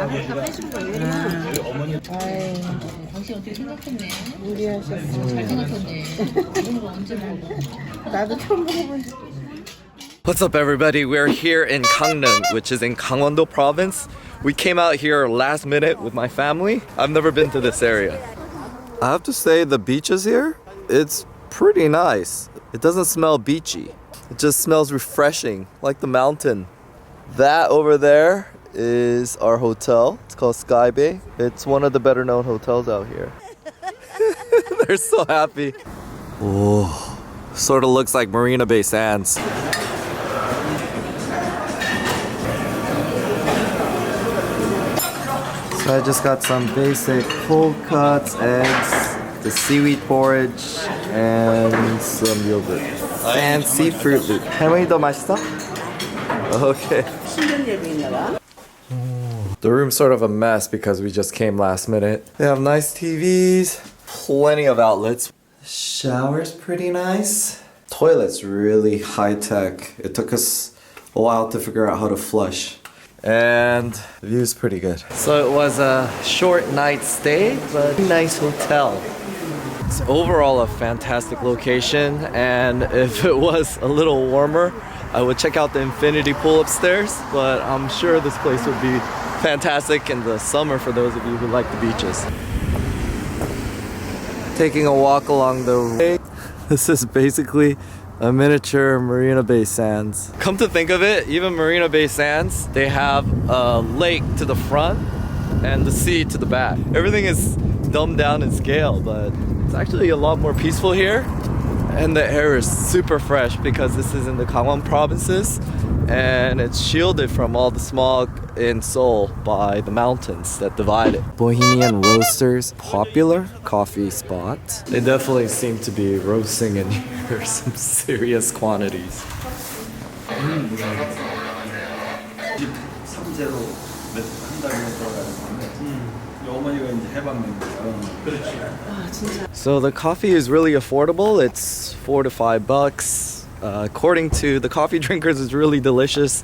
당신 어떻게 생각했네? 무리하셨어. 잘 생각했네. 이런 거 언제 먹어? 나도 처음 먹어본. What's up everybody? We're here in Gangneung, which is in Gangwondo Province. We came out here last minute with my family. I've never been to this area. I have to say the beaches here, it's pretty nice. It doesn't smell beachy. It just smells refreshing, like the mountain. That over there is our hotel. It's called Sky Bay. It's one of the better known hotels out here. They're so happy. Oh, sort of looks like Marina Bay Sands. So I just got some basic cold cuts, eggs, the seaweed porridge, and some yogurt. Fancy Fruit Loop. 할머니 더 맛있어? Okay. The room's sort of a mess because we just came last minute. They have nice TVs, plenty of outlets. Shower's pretty nice. Toilet's really high tech. It took us a while to figure out how to flush. And the view's pretty good. So it was a short night stay, but a nice hotel. It's overall a fantastic location, and if it was a little warmer, I would check out the infinity pool upstairs, but I'm sure this place would be fantastic in the summer for those of you who like the beaches. Taking a walk along the way. This is basically a miniature Marina Bay Sands. Come to think of it, even Marina Bay Sands, they have a lake to the front and the sea to the back. Everything is dumbed down in scale, but it's actually a lot more peaceful here. And the air is super fresh because this is in the Gangwon Provinces and it's shielded from all the smog in Seoul by the mountains that divide it. Bohemian Roasters, popular coffee spot. They definitely seem to be roasting in here some serious quantities. So the coffee is really affordable. It's $4 to $5. According to the coffee drinkers, it's really delicious.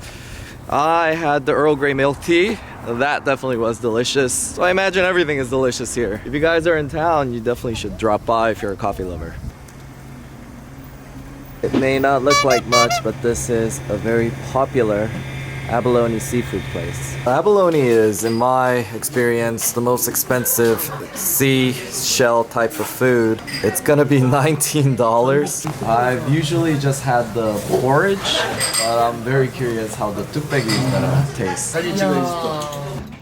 I had the Earl Grey milk tea. That definitely was delicious. So I imagine everything is delicious here. If you guys are in town, you definitely should drop by if you're a coffee lover. It may not look like much, but this is a very popular abalone seafood place. Abalone is, in my experience, the most expensive seashell type of food. It's gonna be $19. I've usually just had the porridge, but I'm very curious how the tukbegi is gonna taste.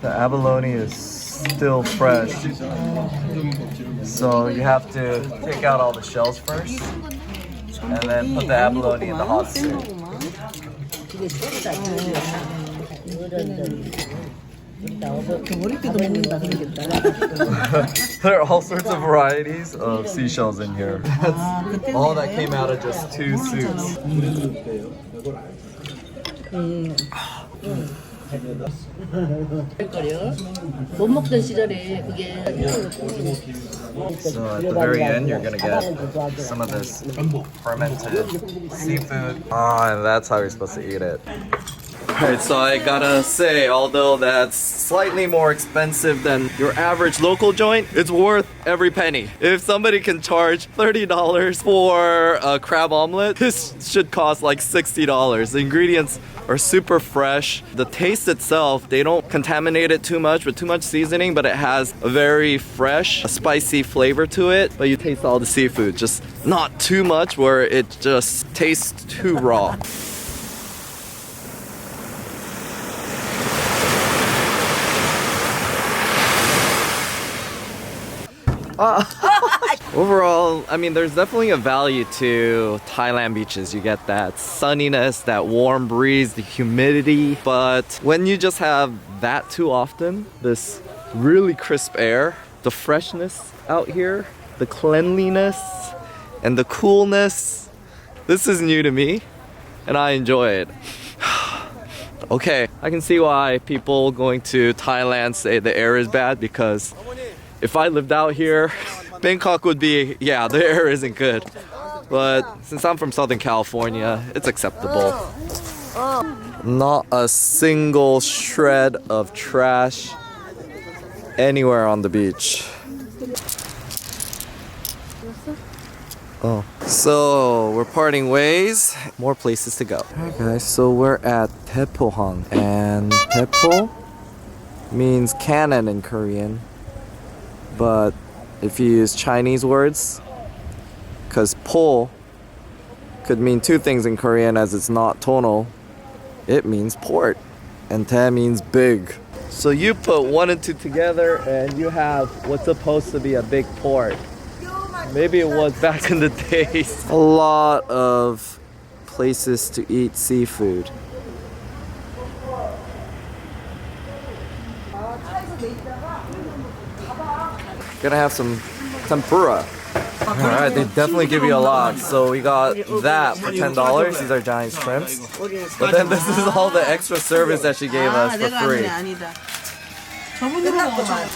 The abalone is still fresh, so you have to take out all the shells first, and then put the abalone in the hot soup. There are all sorts of varieties of seashells in here. That's all that came out of just 2 soups. So at the very end, you're gonna get some of this fermented seafood. And that's how you're supposed to eat it. Alright, so I gotta say, although that's slightly more expensive than your average local joint, it's worth every penny. If somebody can charge $30 for a crab omelet, this should cost like $60. The ingredients are super fresh. The taste itself, they don't contaminate it too much with too much seasoning, but it has a very fresh, spicy flavor to it. But you taste all the seafood, just not too much where it just tastes too raw. Overall, I mean, there's definitely a value to Thailand beaches. You get that sunniness, that warm breeze, the humidity. But when you just have that too often, this really crisp air, the freshness out here, the cleanliness, and the coolness, this is new to me, and I enjoy it. Okay, I can see why people going to Thailand say the air is bad, because if I lived out here, Bangkok would be, yeah, the air isn't good. But since I'm from Southern California, it's acceptable. Not a single shred of trash anywhere on the beach. Oh, so we're parting ways. More places to go. Alright guys, so we're at Daepo, and Daepo means cannon in Korean, but if you use Chinese words, because po could mean two things in Korean as it's not tonal, it means port, and Dae means big. So you put 1 and 2 together and you have what's supposed to be a big port. Maybe it was back in the days. A lot of places to eat seafood. Gonna have some tempura. Alright, they definitely give you a lot. So we got that for $10. These are giant shrimps. But then this is all the extra service that she gave us for free.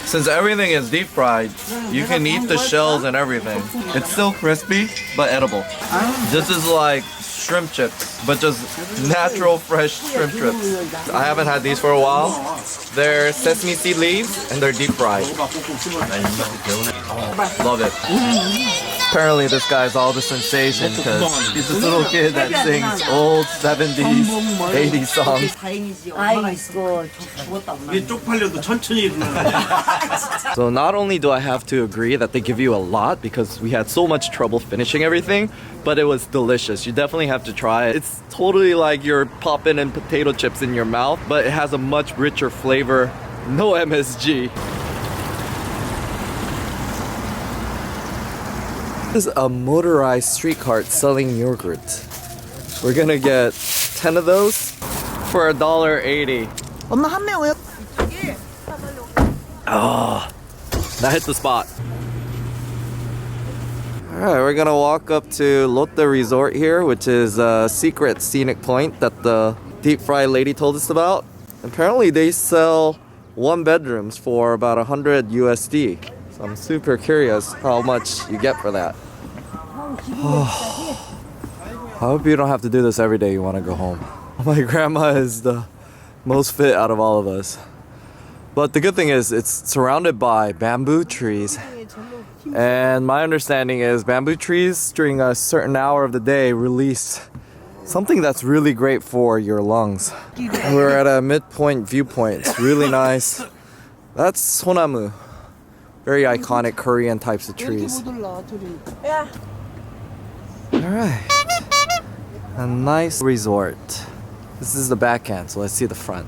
Since everything is deep fried, you can eat the shells and everything. It's still crispy, but edible. This is like shrimp chips, but just natural fresh shrimp chips. I haven't had these for a while. They're sesame seed leaves and they're deep fried. Love it. Apparently this guy's all the sensation because he's this little kid that sings old 70s, 80s songs. So not only do I have to agree that they give you a lot because we had so much trouble finishing everything, but it was delicious. You definitely have to try it. It's totally like you're popping in potato chips in your mouth, but it has a much richer flavor. No MSG. This is a motorized street cart selling yogurt. We're gonna get 10 of those for $1.80. 엄마 한 명 왜? Oh, that hit the spot. Alright, we're gonna walk up to Lotte Resort here, which is a secret scenic point that the deep fry lady told us about. Apparently they sell 1 bedrooms for about 100 USD. So I'm super curious how much you get for that. I hope you don't have to do this every day you want to go home. My grandma is the most fit out of all of us. But the good thing is it's surrounded by bamboo trees. And my understanding is bamboo trees during a certain hour of the day release something that's really great for your lungs. We're at a midpoint viewpoint. It's really nice. That's sonamu. Very iconic Korean types of trees. Alright. A nice resort. This is the back end, so let's see the front.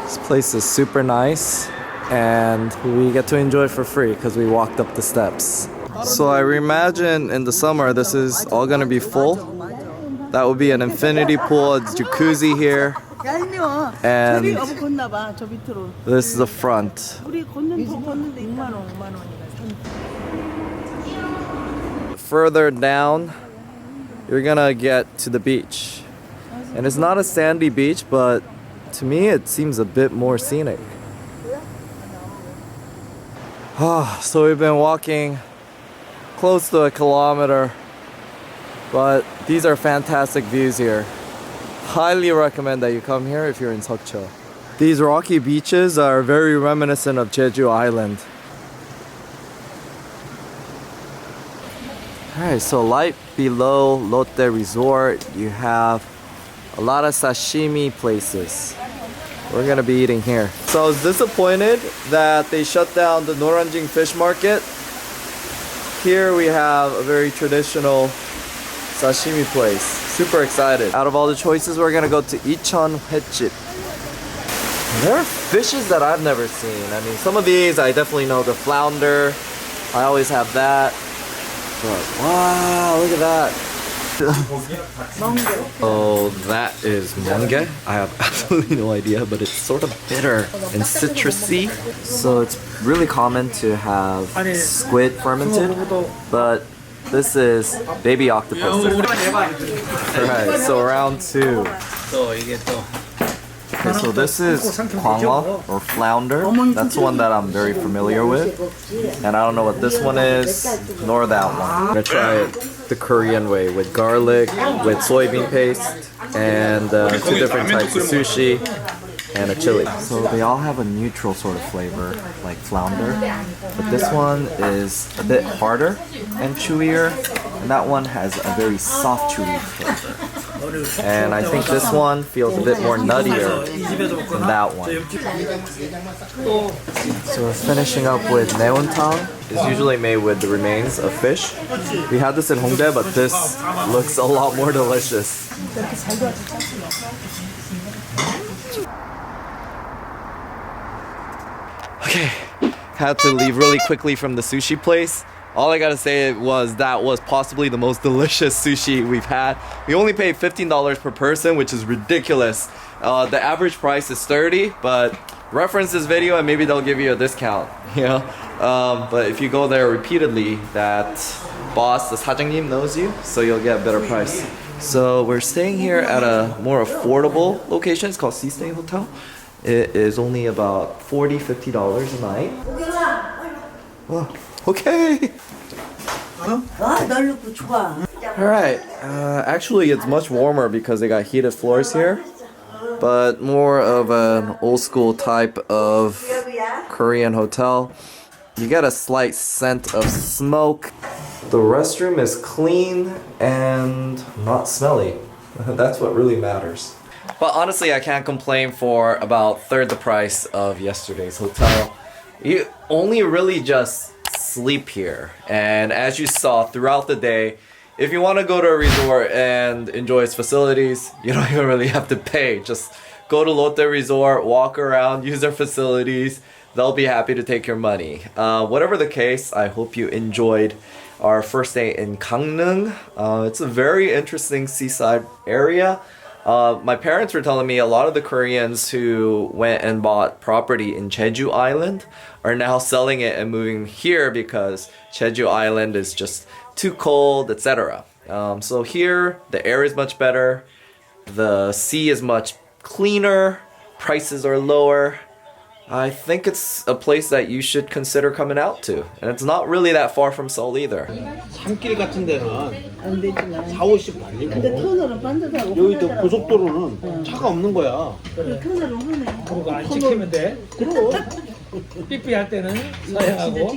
This place is super nice and we get to enjoy it for free because we walked up the steps. So I imagine in the summer this is all gonna be full. That would be an infinity pool, a jacuzzi here. And this is the front. Further down, you're gonna get to the beach. And it's not a sandy beach, but to me it seems a bit more scenic. So we've been walking close to 1 kilometer, but these are fantastic views here. Highly recommend that you come here if you're in Sokcho. These rocky beaches are very reminiscent of Jeju Island. Alright, so right below Lotte Resort, you have a lot of sashimi places. We're gonna be eating here. So I was disappointed that they shut down the Noranjing fish market. Here we have a very traditional sashimi place. Super excited. Out of all the choices, we're gonna go to Icheon Hechip. There are fishes that I've never seen. I mean, some of these I definitely know. The flounder, I always have that. But wow, look at that. Oh, that is monge. I have absolutely no idea, but it's sort of bitter and citrusy. So it's really common to have squid fermented, but this is baby octopus. Alright, so round 2. Okay, so this is kwangwa or flounder. That's one that I'm very familiar with. And I don't know what this one is, nor that one. I'm gonna try it the Korean way with garlic, with soybean paste, and 2 different types of sushi, and a chili. So they all have a neutral sort of flavor, like flounder. But this one is a bit harder and chewier, and that one has a very soft, chewy flavor. And I think this one feels a bit more nuttier than that one. So we're finishing up with Naeontang. It's usually made with the remains of fish. We had this in Hongdae, but this looks a lot more delicious. Okay, had to leave really quickly from the sushi place. All I gotta say was that was possibly the most delicious sushi we've had. We only paid $15 per person, which is ridiculous. The average price is $30, but reference this video and maybe they'll give you a discount, you know? But if you go there repeatedly, that boss, the 사장님, knows you, so you'll get a better price. So we're staying here at a more affordable location. It's called Seaside Hotel. It is only about $40, $50 a night. Oh, okay. Alright, actually it's much warmer because they got heated floors here, but more of an old school type of Korean hotel. You get a slight scent of smoke. The restroom is clean and not smelly. That's what really matters. But honestly, I can't complain for about third the price of yesterday's hotel. You only really just sleep here, and as you saw throughout the day, if you want to go to a resort and enjoy its facilities, you don't even really have to pay. Just go to Lotte Resort, walk around, use their facilities. They'll be happy to take your money. Whatever the case, I hope you enjoyed our first day in Gangneung. It's a very interesting seaside area. My parents were telling me a lot of the Koreans who went and bought property in Jeju Island are now selling it and moving here because Jeju Island is just too cold, etc. So here, the air is much better, the sea is much cleaner, prices are lower. I think it's a place that you should consider coming out to. And it's not really that far from Seoul either. 산길 같은 데는 안 되지만 4-50 달리고 근데 터널은 반듯하고 여기 또 고속도로는 차가 없는 거야. 터널은 흔해. 그거 안 지키면 돼. 그럼 삐삐 할 때는 서행하고